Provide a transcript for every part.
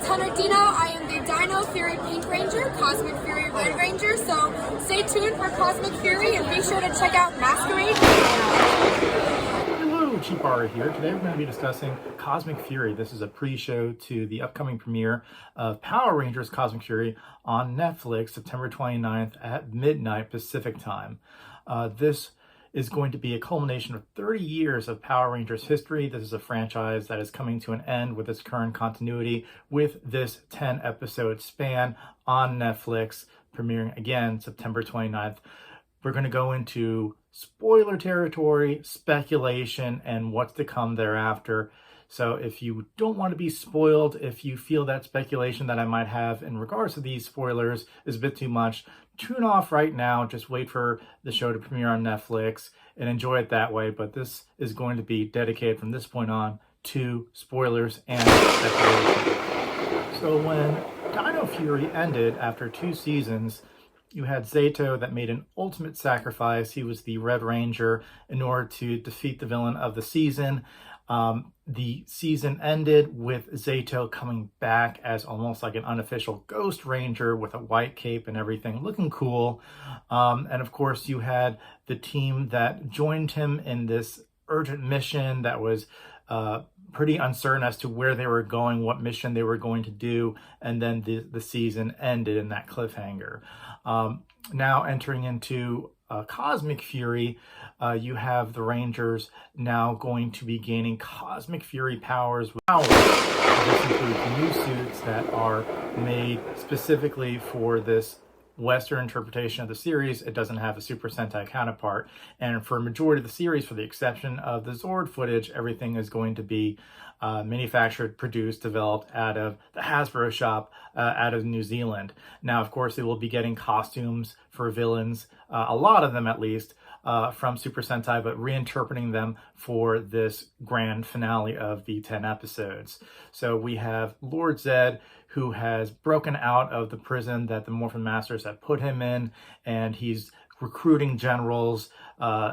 Hunter Dino. I am the Dino Fury Pink Ranger, Cosmic Fury Red Ranger, so stay tuned for Cosmic Fury and be sure to check out Masquerade. Hello, Cheapara here. Today we're going to be discussing Cosmic Fury. This is a pre-show to the upcoming premiere of Power Rangers Cosmic Fury on Netflix, September 29th at midnight Pacific time. This is going to be a culmination of 30 years of Power Rangers history. This is a franchise that is coming to an end with its current continuity with this 10-episode span on Netflix, premiering again September 29th. We're going to go into spoiler territory, speculation, and what's to come thereafter. So if you don't want to be spoiled, if you feel that speculation that I might have in regards to these spoilers is a bit too much, tune off right now. Just wait for the show to premiere on Netflix and enjoy it that way. But this is going to be dedicated from this point on to spoilers and speculation. So when Dino Fury ended after 2 seasons, you had Zato that made an ultimate sacrifice. He was the Red Ranger in order to defeat the villain of the season. The season ended with Zato coming back as almost like an unofficial Ghost Ranger with a white cape and everything, looking cool. And of course, you had the team that joined him in this urgent mission that was pretty uncertain as to where they were going, what mission they were going to do, and then the season ended in that cliffhanger. Now entering into Cosmic Fury, you have the Rangers now going to be gaining Cosmic Fury powers. This includes new suits that are made specifically for this Western interpretation of the series. It doesn't have a Super Sentai counterpart. And for a majority of the series, for the exception of the Zord footage, everything is going to be manufactured, produced, developed out of the Hasbro shop out of New Zealand. Now, of course, they will be getting costumes for villains, a lot of them at least, from Super Sentai, but reinterpreting them for this grand finale of the 10 episodes. So we have Lord Zed, who has broken out of the prison that the Morphin Masters have put him in, and he's recruiting generals,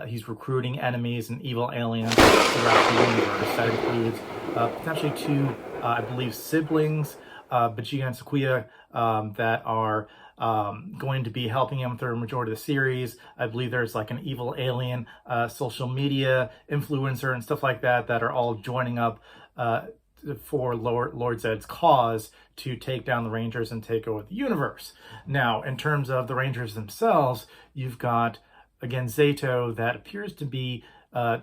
he's recruiting enemies and evil aliens throughout the universe. That includes potentially 2, I believe, siblings, Bajia and Sequoia, that are going to be helping him through a majority of the series. I believe there's like an evil alien social media influencer and stuff like that that are all joining up for Lord Zed's cause to take down the Rangers and take over the universe. Now, in terms of the Rangers themselves, you've got, again, Zato that appears to be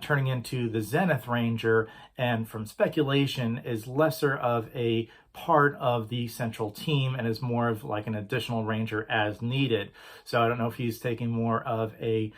turning into the Zenith Ranger, and from speculation is lesser of a part of the central team and is more of like an additional Ranger as needed. So I don't know if he's taking more of a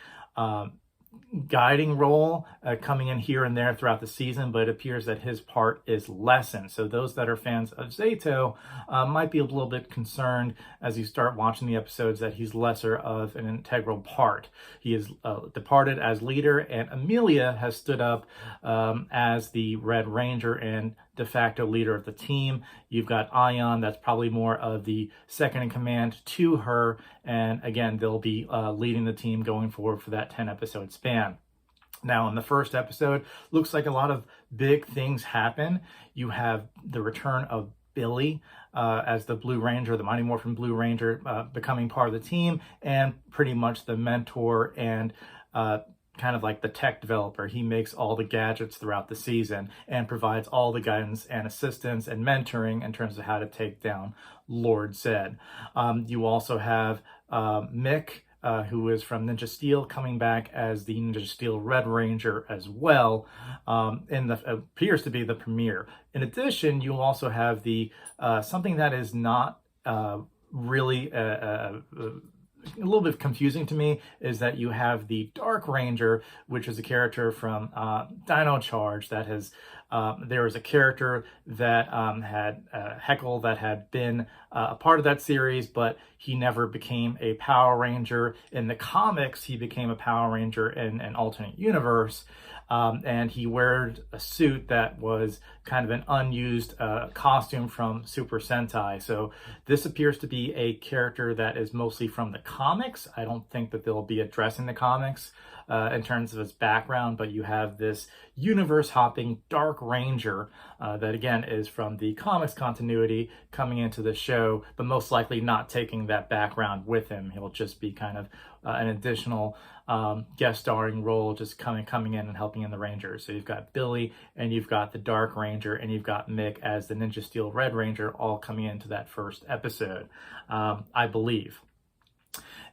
guiding role coming in here and there throughout the season, but it appears that his part is lessened. So those that are fans of Zato might be a little bit concerned as you start watching the episodes that he's lesser of an integral part. He is departed as leader, and Amelia has stood up as the Red Ranger and de facto leader of the team. You've got Ion, that's probably more of the second in command to her, and again, they'll be leading the team going forward for that 10-episode span. Now, in the first episode, looks like a lot of big things happen. You have the return of Billy as the Blue Ranger, the Mighty Morphin Blue Ranger, becoming part of the team, and pretty much the mentor and kind of like the tech developer. He makes all the gadgets throughout the season and provides all the guidance and assistance and mentoring in terms of how to take down Lord Zed. You also have Mick, who is from Ninja Steel, coming back as the Ninja Steel Red Ranger as well, in the appears to be the premiere. In addition, you also have the something that is not really a little bit confusing to me, is that you have the Dark Ranger, which is a character from Dino Charge that has, there was a character that had Heckle that had been a part of that series, but he never became a Power Ranger. In the comics, he became a Power Ranger in an alternate universe. And he wears a suit that was kind of an unused costume from Super Sentai. So this appears to be a character that is mostly from the comics. I don't think that they'll be addressing the comics in terms of its background, but you have this universe-hopping Dark Ranger that, again, is from the comics continuity coming into the show, but most likely not taking that background with him. He'll just be kind of an additional guest starring role, just coming in and helping in the Rangers. So you've got Billy, and you've got the Dark Ranger, and you've got Mick as the Ninja Steel Red Ranger, all coming into that first episode, I believe.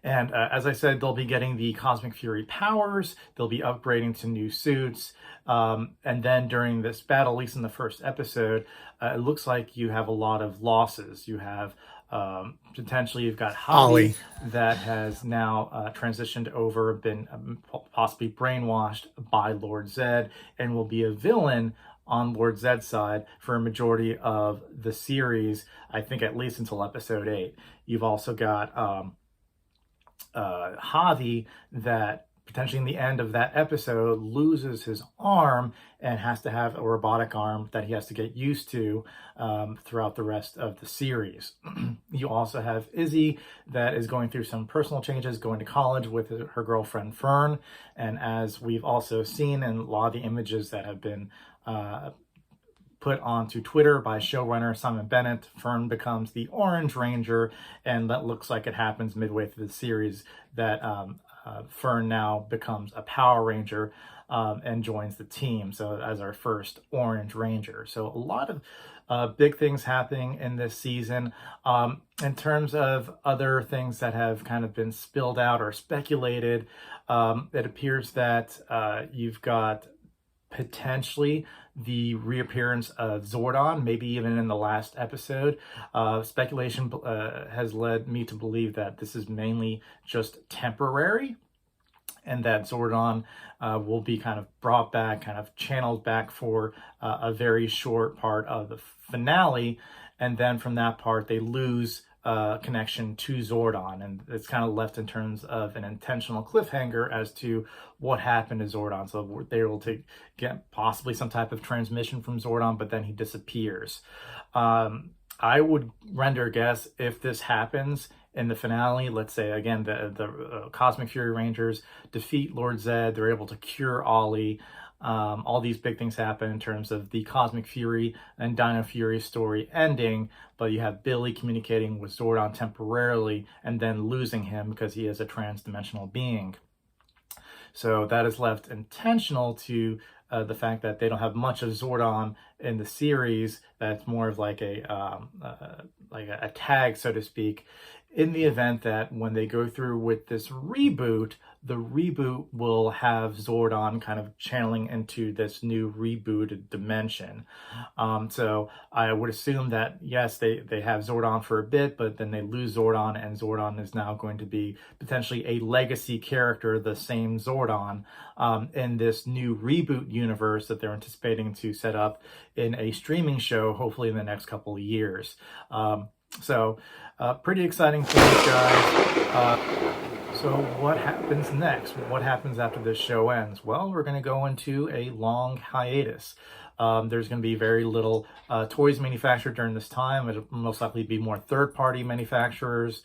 And as I said, they'll be getting the Cosmic Fury powers. They'll be upgrading to new suits. And then during this battle, at least in the first episode, it looks like you have a lot of losses. You have potentially, you've got Holly that has now transitioned over, been possibly brainwashed by Lord Zed, and will be a villain on Lord Zed's side for a majority of the series, I think at least until episode 8. You've also got Javi that potentially in the end of that episode loses his arm and has to have a robotic arm that he has to get used to throughout the rest of the series. You also have Izzy that is going through some personal changes, going to college with her girlfriend Fern, and as we've also seen in a lot of the images that have been put onto Twitter by showrunner Simon Bennett, Fern becomes the Orange Ranger, and that looks like it happens midway through the series that Fern now becomes a Power Ranger and joins the team, so as our first Orange Ranger. So a lot of big things happening in this season. In terms of other things that have kind of been spilled out or speculated, it appears that you've got potentially the reappearance of Zordon, maybe even in the last episode. Speculation has led me to believe that this is mainly just temporary, and that Zordon will be kind of brought back, kind of channeled back for a very short part of the finale, and then from that part they lose connection to Zordon, and it's kind of left in terms of an intentional cliffhanger as to what happened to Zordon. So they're able to get possibly some type of transmission from Zordon, but then he disappears. I would render a guess if this happens in the finale. Let's say again the Cosmic Fury Rangers defeat Lord Zed, they're able to cure Ollie. All these big things happen in terms of the Cosmic Fury and Dino Fury story ending, but you have Billy communicating with Zordon temporarily and then losing him because he is a trans-dimensional being. So that is left intentional to the fact that they don't have much of Zordon in the series. That's more of like a tag, so to speak, in the event that when they go through with this reboot, the reboot will have Zordon kind of channeling into this new rebooted dimension. So I would assume that, yes, they have Zordon for a bit, but then they lose Zordon, and Zordon is now going to be potentially a legacy character, the same Zordon, in this new reboot universe that they're anticipating to set up in a streaming show, hopefully in the next couple of years. So pretty exciting things, guys. So what happens next? What happens after this show ends? Well, we're going to go into a long hiatus. There's going to be very little toys manufactured during this time. It'll most likely be more third-party manufacturers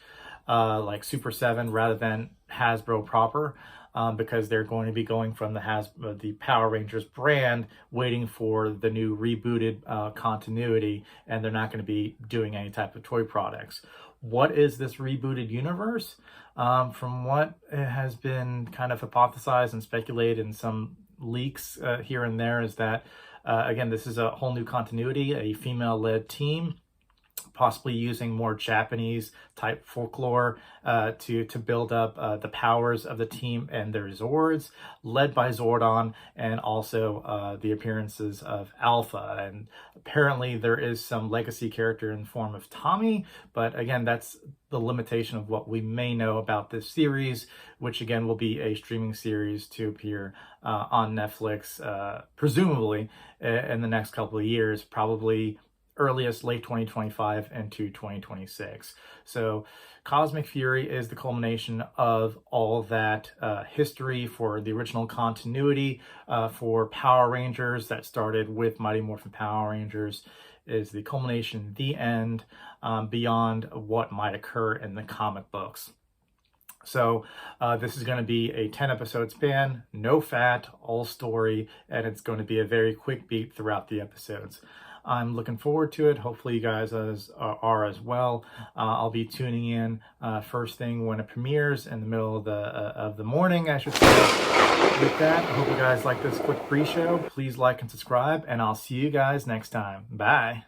like Super 7 rather than Hasbro proper, because they're going to be going from the Power Rangers brand, waiting for the new rebooted continuity, and they're not going to be doing any type of toy products. What is this rebooted universe? From what has been kind of hypothesized and speculated in some leaks here and there, is that, again, this is a whole new continuity, a female-led team, possibly using more Japanese type folklore to build up the powers of the team and their Zords, led by Zordon, and also the appearances of Alpha. And apparently there is some legacy character in the form of Tommy, but again, that's the limitation of what we may know about this series, which again will be a streaming series to appear on Netflix, presumably in the next couple of years, probably earliest late 2025 into 2026. So Cosmic Fury is the culmination of all that history for the original continuity for Power Rangers that started with Mighty Morphin Power Rangers, is the culmination, the end, beyond what might occur in the comic books. So this is going to be a 10 episode span, no fat, all story, and it's going to be a very quick beat throughout the episodes. I'm looking forward to it. Hopefully you guys are as well. I'll be tuning in first thing when it premieres in the middle of the morning, I should say. With that, I hope you guys like this quick pre-show. Please like and subscribe, and I'll see you guys next time. Bye.